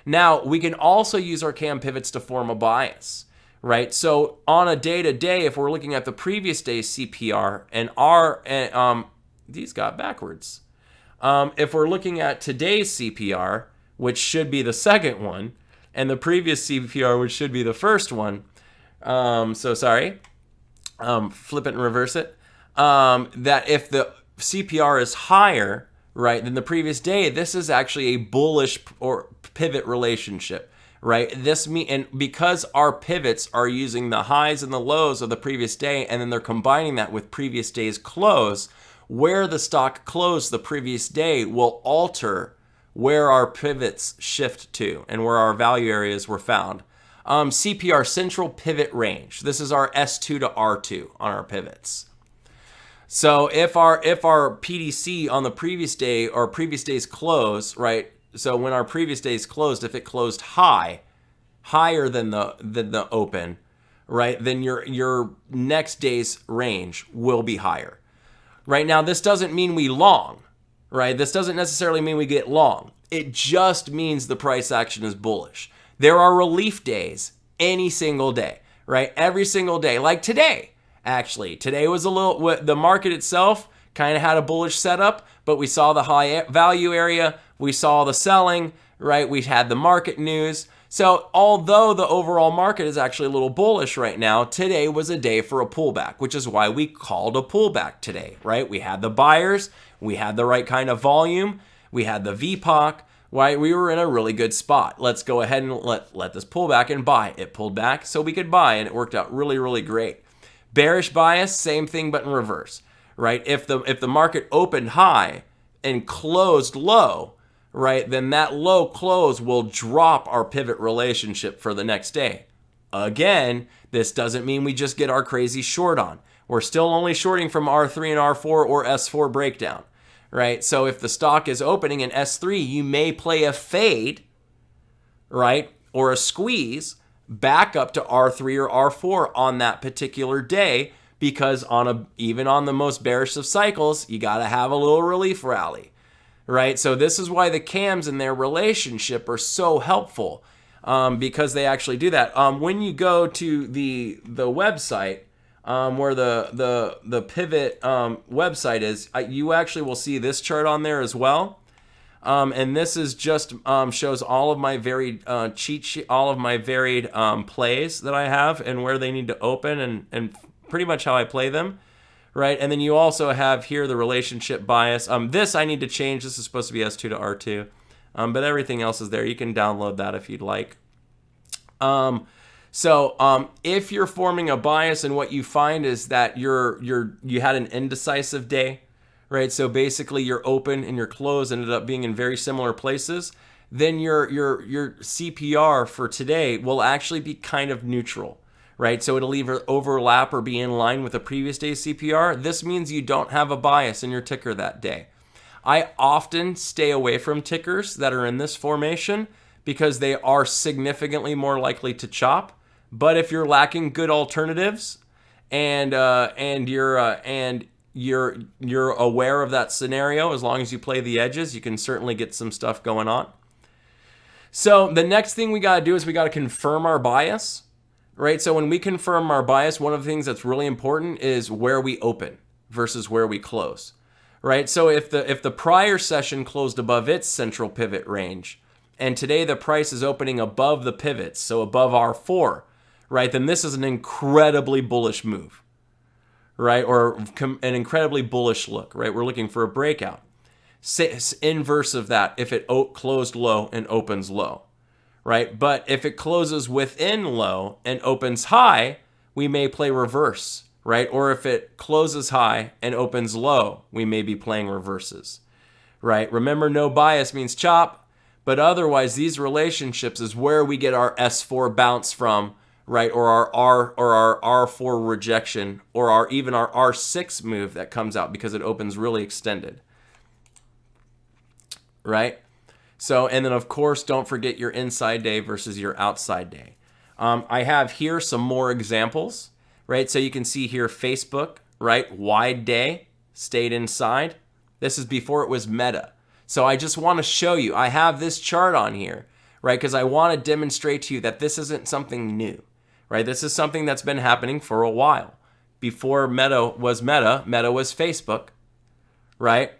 Now, we can also use our cam pivots to form a bias, right? So on a day-to-day, if we're looking at the previous day's CPR and these got backwards. If we're looking at today's CPR, which should be the second one, and the previous CPR, which should be the first one, so sorry, flip it and reverse it, that if the CPR is higher, right, than the previous day, this is actually a bullish or pivot relationship, right? And because our pivots are using the highs and the lows of the previous day, and then they're combining that with previous day's close, where the stock closed the previous day will alter where our pivots shift to and where our value areas were found. CPR, central pivot range. This is our S2 to R2 on our pivots. So if our PDC on the previous day or previous day's close, right? So when our previous day's closed, if it closed higher than the open, right? Then your next day's range will be higher. Right now, this doesn't mean we long, right? This doesn't necessarily mean we get long. It just means the price action is bullish. There are relief days any single day, right? Every single day, like today. Actually, today was the market itself kind of had a bullish setup, but we saw the high value area. We saw the selling, right? We had the market news. So although the overall market is actually a little bullish right now, today was a day for a pullback, which is why we called a pullback today, right? We had the buyers, we had the right kind of volume, we had the VPOC, right? We were in a really good spot. Let's go ahead and let this pull back and buy. It pulled back so we could buy, and it worked out really, really great. Bearish bias, same thing but in reverse, right? If the market opened high and closed low, right, then that low close will drop our pivot relationship for the next day. Again, this doesn't mean we just get our crazy short on. We're still only shorting from R3 and R4 or S4 breakdown, right? So if the stock is opening in S3, you may play a fade, right, or a squeeze back up to R3 or R4 on that particular day, because even on the most bearish of cycles, you got to have a little relief rally. Right, so this is why the cams and their relationship are so helpful, because they actually do that. When you go to the website where the pivot website is, you actually will see this chart on there as well. And this is just shows all of my varied all of my varied plays that I have and where they need to open and pretty much how I play them. Right, and then you also have here the relationship bias. This I need to change. This is supposed to be S2 to R2, but everything else is there. You can download that if you'd like. So if you're forming a bias and what you find is that you had an indecisive day, right? So basically your open and your close ended up being in very similar places. Then your CPR for today will actually be kind of neutral. Right, so it'll either overlap or be in line with the previous day's CPR. This means you don't have a bias in your ticker that day. I often stay away from tickers that are in this formation because they are significantly more likely to chop. But if you're lacking good alternatives and you're aware of that scenario, as long as you play the edges, you can certainly get some stuff going on. So the next thing we got to do is we got to confirm our bias. Right, so when we confirm our bias, one of the things that's really important is where we open versus where we close. Right, so if the prior session closed above its central pivot range, and today the price is opening above the pivots, so above R4, right, then this is an incredibly bullish move, right, or an incredibly bullish look. Right, we're looking for a breakout. Inverse of that, if it closed low and opens low. Right, but if it closes within low and opens high, we may play reverse, right? Or if it closes high and opens low, we may be playing reverses, right? Remember, no bias means chop, but otherwise these relationships is where we get our S4 bounce from, right? Or our R4 rejection, or even our R6 move that comes out because it opens really extended, right? So, and then of course, don't forget your inside day versus your outside day. I have here some more examples, right? So you can see here Facebook, right? Wide day, stayed inside. This is before it was meta. So I just want to show you, I have this chart on here, right? Because I want to demonstrate to you that this isn't something new, right? This is something that's been happening for a while. Before Meta was Facebook, right?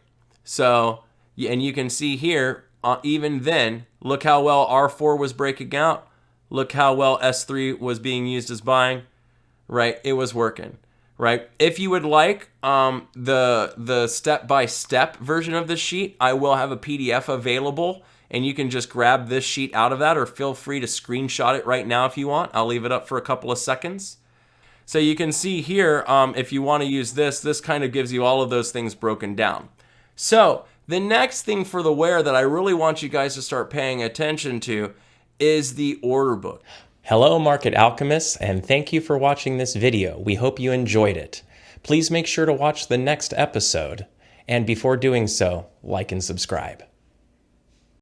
So, and you can see here, even then, look how well R4 was breaking out. Look how well S3 was being used as buying, right? It was working, right? If you would like the step-by-step version of this sheet, I will have a PDF available, and you can just grab this sheet out of that, or feel free to screenshot it right now if you want. I'll leave it up for a couple of seconds. So you can see here, if you want to use this kind of gives you all of those things broken down. So the next thing for the where that I really want you guys to start paying attention to is the order book. Hello, market alchemists, and thank you for watching this video. We hope you enjoyed it. Please make sure to watch the next episode, and before doing so, like and subscribe.